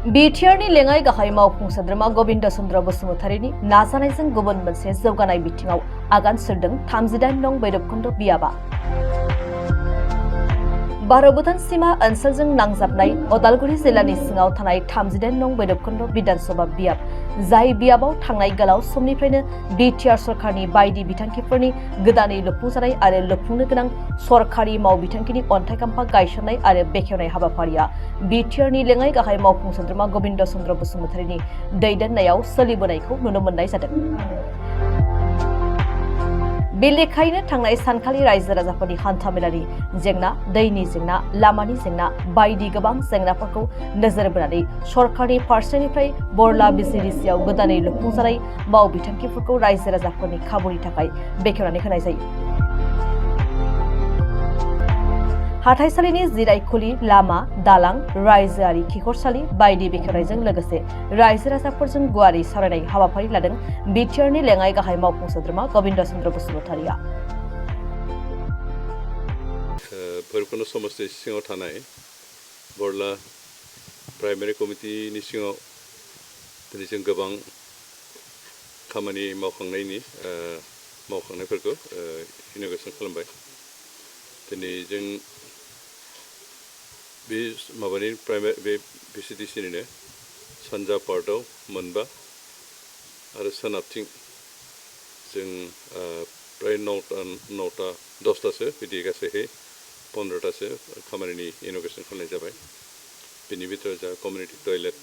बिटिआरनि लेङाइ गाहाय मावफुं सोद्रोमा गबिन्द चन्द्र बसुमतारीनि नाजानायजों गुबुन मोनसे जौगानाय बिथिङाव आगान सुरदों 38 नं भैरबकुन्द बियाबा। भारत भुटान सीमा ओनसोलजों नांजाबनाय अदालगुरि जिल्लानि सिङाव थानाय 38 नं भैरबकुन्द विधानसभा बियाब, जाय बियाबाव थांनाय गोलाव समनिफ्रायनो बिटिआर सरकारनि बायदि बिथांखिफोरनि गोदानै लुफुंजानाय आरो लुफुंनो गोनां सरकारि मावबिथांखिनि अन्थाइ खाम्फा गायसननाय आरो बेखेवनाय हाबाफारिया बिटिआरनि लेङाइ गाहाय मावफुं सोद्रोमा गबिन्द चन्द्र बसुमतारीनि दैदेननायाव सोलिबोनायखौ नुनो मोननाय जादों। बे लेखायैनो थांनाय सानखालि रायजो राजाफोरनि हान्थामेलानि जेंना, दैनि जेंना, लामानि जेंना बायदि गोबां जेंनाफोरखौ नोजोर बोनानै सरकारनि फारसेनिफ्राय बरला बिसिडिसिआव गोदानै लुफुंजानाय मावबिथांखिफोरखौ रायजो राजाफोरनि खाबुनि थाखाय बेखेवनानै होनाय जायो। हाथाइसालिनि जिरायखुलि, लामा, दालां, रायजोआरि खिखरसालि बायदि बेखेवनायजों लोगोसे रायजो राजाफोरजों गुवारै सावरायनाय हाबाफारि लादों बिटिआरनि लेङाइ गाहाय मावफुं सोद्रोमा गबिन्द चन्द्र बसुमतारीया। भैरबकुन्द समस्ति सिङाव थानाय बरला प्राइमारि कमिटिनि सिङाव दिनै जों गोबां खामानि मावखांनायफोरखौ इन'ग्रेसन खालामबाय। दिनै जों बे माबानि बे बिसिडिसिनिनो सानजा पार्टआव 9 आरो सोनाबथिं जों प्राय 10थासो बिदि गासैहाय 15थासो खामानिनि इन'ग्रेसन खालामनाय जाबाय। बिनि बिथोराव जा कमिउनिटि टयलेट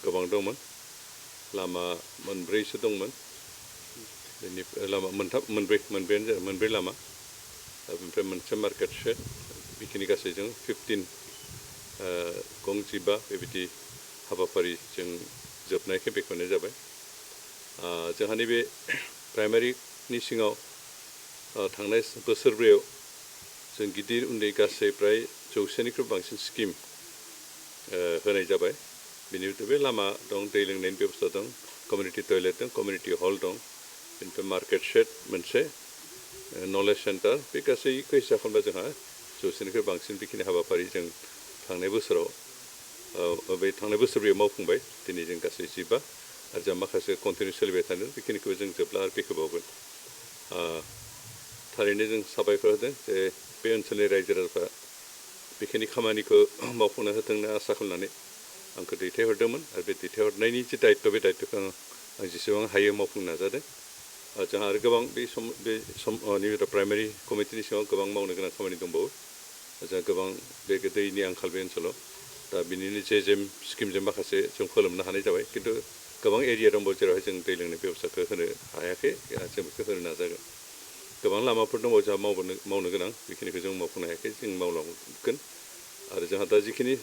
गोबां दंमोन, लामा 4सो दंमोन, लामा मोनब्रै लामा, ओमफ्राय मोनसे मार्केट शेड, बेखिनि गासैजों 15 गं 15 बेबायदि हाबाफारि जों जोबनायखौ बेखेवनाय जाबाय। जोंहा नैबे प्राइमारिनि सिङाव थांनाय बोसोरब्रैयाव जों गिदिर उन्दै गासै प्राय 100निख्रुइ बांसिन स्किम होनाय जाबाय। बेनि बे लामा दं, दै लोंनायनि बेबस्था दं, कमिउनिटि टयलेट दं, कमिउनिटि हल दं, बेनिफ्राय मार्केट शेड मोनसे, नलेज सेन्टार, बे गासैखौ हिसाब खालामबा जोंहा 100निख्रुइ बांसिन बेखिनि हाबाफारि जों थांनाय बोसोरब्रैयाव मावफुंबाय। दिनै जों गासै 15 आरो जों माखासे कन्टिनिउ सोलिबाय थादों, बेखिनिखौ जों जोबला आरो बेखेवबावगोन। थारैनो जों साबायखर होदों जे बे ओनसोलनि रायजो राजाफ्रा बेखिनि खामानिखौ मावफुंना होथों होनना आसा खालामनानै आंखौ दैथायहरदोंमोन आरो बे दैथायहरनायनि जे दायित्व, बे दायित्वखौ आं जेसेबां हायो मावफुंनो नाजादों। जोंहा आरो गोबां नैबे प्राइमारि कमिटिनि सिङाव गोबां मावनो गोनां खामानि दंबावो। जोंहा गोबां बे दैनि आंखाल बे ओनसोलाव, दा बिनिनो जेम स्किमजों माखासे जों फोलोमनो हानाय जाबाय, खिन्थु गोबां एरिया दंबावो जेरावहाय जों दै लोंनाय बेबस्थाखौ होनो हायाखै, जों बेखौ होनो नाजागोन। गोबां लामाफोर दंबावो जोंहा मावनो गोनां, बेखिनिखौ जों मावफुंनो हायाखै, जों मावलांगोन। आरो जोंहा दा जिखिनि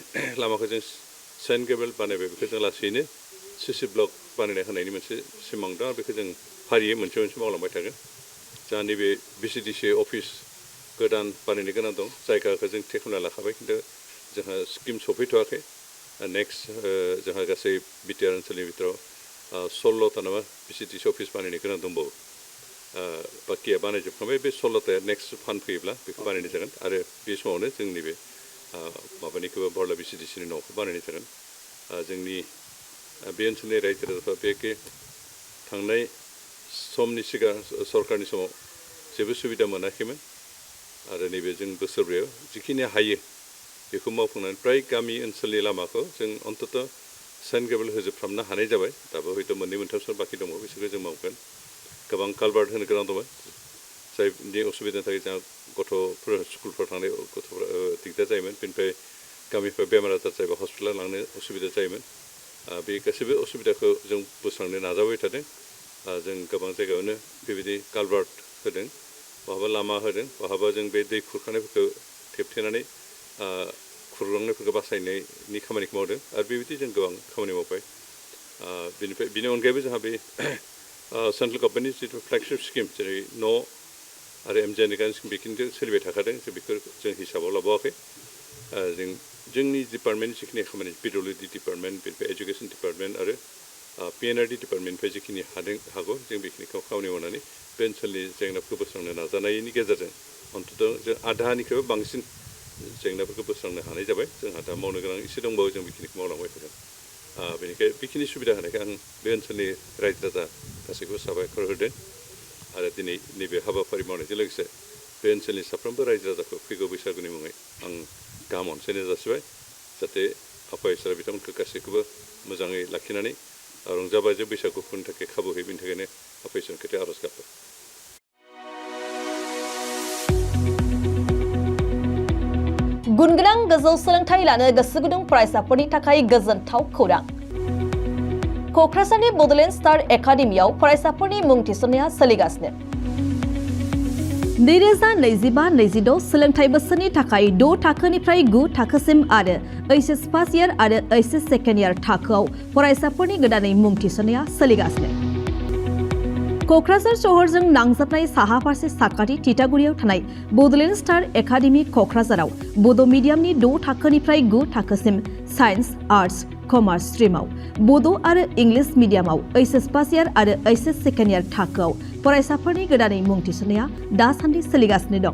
लामाखौ जों सेन्ट गेबेल बानायबाय, बेखौ जों लासैनो सिसि ब्लक बानायना होनायनि मोनसे सिमां दं, आरो बेखौ जों फारियै मोनसे मावलांबाय थागोन। जोंहा नैबे बिसिडिसि अफिस गोदान बानायनो गोनां दं, जायगाखौ जों थि खालामना लाखाबाय, खिन्थु जोंहा स्किम सफैथ'वाखै। नेक्स्ट जोंहा गासै बिटिआर ओनसोलनि बिथोराव 16था नामा बिसिडिसि अफिस बानायनो गोनां दंबावो। बाखिया बानायजोबखांबाय, बे 16थाया नेक्स्ट फान्ड फैयोब्ला बेखौ बानायनाय जागोन, आरो बे समावनो जोंनि बे माबानिखौबो बरला बिसिडिसिनि न'खौ बानायनाय जागोन। जोंनि बे ओनसोलनि रायजो राजाफ्रा बेखि थांनाय समनि सिगां सरकारनि समाव जेबो सुबिदा मोनाखैमोन, आरो नैबे जों बोसोरब्रैयाव जिखिनि हायो बेखौ मावफुंनानै प्राय गामि ओनसोलनि लामाखौ जों अन्तत सेन्ट गेबेल होजोबफ्रामनो हानाय जाबाय। दाबो हयथ' 2-3सो बाखि दङ, बिसोरखौ जों मावगोन। गोबां कालभार्ट होनो गोनां दंमोन, जायनि असुबिदानि थाखाय जोंहा गथ'फोर स्कुलफ्राव थांनाय गथ'फ्रा दिगदार जायोमोन। बेनिफ्राय गामिफ्राव बेमार आजार जायोबा हस्पिटालाव लांनो असुबिदा जायोमोन। बे गासैबो असुबिदाखौ जों बोस्रांनो नाजाबाय थादों। जों गोबां जायगायावनो बेबायदि कालभार्ट होदों, बहाबा लामा होदों, बहाबा जों बे दै खुरखानायफोरखौ थेबथेनानै खुरलांनायफोरखौ बासायनायनि खामानिखौ मावदों, आरो बेबायदि जों गोबां खामानि मावबाय। बिनि अनगायैबो जोंहा बे सेन्ट्रेल गभर्नमेन्टनि जिथु फ्लेगशिप स्किम, जेरै न' आरो MGNREGA स्किम, बेखिनिखौ सोलिबाय थाखादों, बेखौ जों हिसाबाव लाबावाखै। जोंनि डिपार्टमेन्टनि जिखिनि खामानि, PWD डिपार्टमेन्ट, बेनिफ्राय एजुकेसन डिपार्टमेन्ट आरो PNRD डिपार्टमेन्टनिफ्राय जिखिनि हागौ जों बेखिनिखौ खामानि मावनानै बे ओनसोलनि जेंनाफोरखौ बोस्रांनो नाजानायनि गेजेरजों अन्तत जों आधानिख्रुइबो बांसिन जेंनाफोरखौ बोस्रांनो हानाय जाबाय। जोंहा दा मावनो गोनां एसे दंबावो, जों बेखिनिखौ मावलांबाय थागोन। बेनिखाय बेखिनि सुबिदा होनायखाय आं बे ओनसोलनि रायजो राजा गासैखौबो साबायखर होदों आरो दिनै नैबे हाबाफारि मावनायजों लोगोसे बे ओनसोलनि साफ्रोमबो रायजो राजाखौ फैगौ बैसागुनि मुङै आं गाहाम अनसायनाय जासिबाय जाहाथे आफा इसोरा बिथांमोनखौ गासैखौबो मोजाङै लाखिनानै रंजा बाजा बैसागु खुंनो थाखाय खाबु होयो बेनि थाखायनो आफा इसोरनि खाथियाव आर'ज गाबबाय। गुनगोनां गोजौ सोलोंथाइ लानो गोसो गुदुं फरायसाफोरनि थाखाय गोजोनथाव खौरां। क'क्राझारनि बड'लेण्ड स्टार एकाडेमियाव फरायसाफोरनि मुं थिसननाया सोलिगासिनो। 2025-26 सोलोंथाइ बोसोरनि थाखाय 6 थाखोनिफ्राय 9 थाखोसिम आरो HS फार्स्ट इयार आरो HS सेकेन्ड इयार थाखोआव फरायसाफोरनि गोदानै मुं थिसननाया सोलिगासिनो। क'क्राझार सहरजों नांजाबनाय साहा फारसे साखाथि तितागुरियाव थानाय बड'लेण्ड स्टार एकाडेमि क'क्राझाराव बड' मिडियामनि 6 थाखोनिफ्राय 9 थाखोसिम साइन्स, आर्टस, कमार्स स्ट्रिमाव, बड' आरो इंलिश मिडियामाव HS फार्स्ट इयार आरो HS सेकेन्ड इयार थाखोआव फरायसाफोरनि गोदानै मुं थिसननाया दासान्दि सोलिगासिनो दं।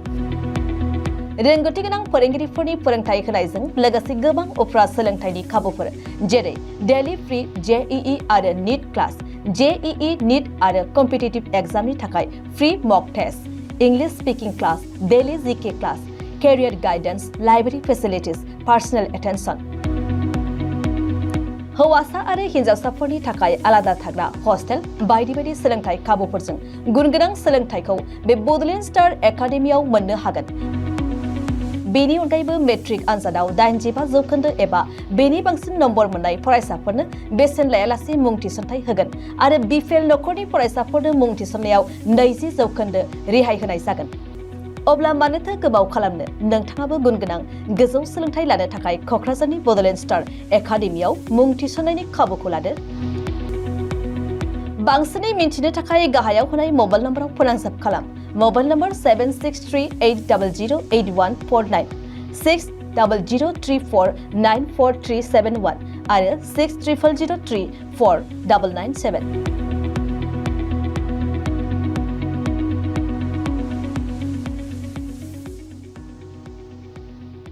रोंगौथि गोनां फोरोंगिरिफोरनि फोरोंथाय होनायजों लोगोसे गोबां उफ्रा सोलोंथाइनि खाबुफोर जेरै डेली फ्री JEE आरो नीट क्लास, JEE नीट आरो कम्पिटिटिभ एग्जामनि थाखाय free mock test, English speaking class, daily GK class, career guidance, library facilities, personal attention. हौवासा आरो हिन्जावसाफोरनि थाखाय आलादा थाग्रा हस्टेल बायदि बायदि सोलोंथाइ खाबुफोरजों गुनगोनां सोलोंथाइखौ बे बड'लेण्ड स्टार एकाडेमियाव मोननो हागोन। बेनि अनगायैबो मेट्रिक आनजादाव 85% एबा बेनि बांसिन नम्बर मोननाय फरायसाफोरनो बेसेन लायालासे मुं थिसनथाइ होगोन आरो बिपिएल नखरनि फरायसाफोरनो मुं थिसननायाव 20% रेहाय होनाय जागोन। अब्ला मानोथो गोबाव खालामनो, नोंथाङाबो गुनगोनां गोजौ सोलोंथाइ लानो थाखाय क'क्राझारनि बड'लेण्ड स्टार एकाडेमियाव मुं थिसननायनि खाबुखौ लादो। बांसिनै मिन्थिनो थाखाय गाहायाव होनाय मबाइल नम्बराव फोनांजाब खालाम। मबाइल नम्बर 7638008149, 6003494371 आरो 6000034997।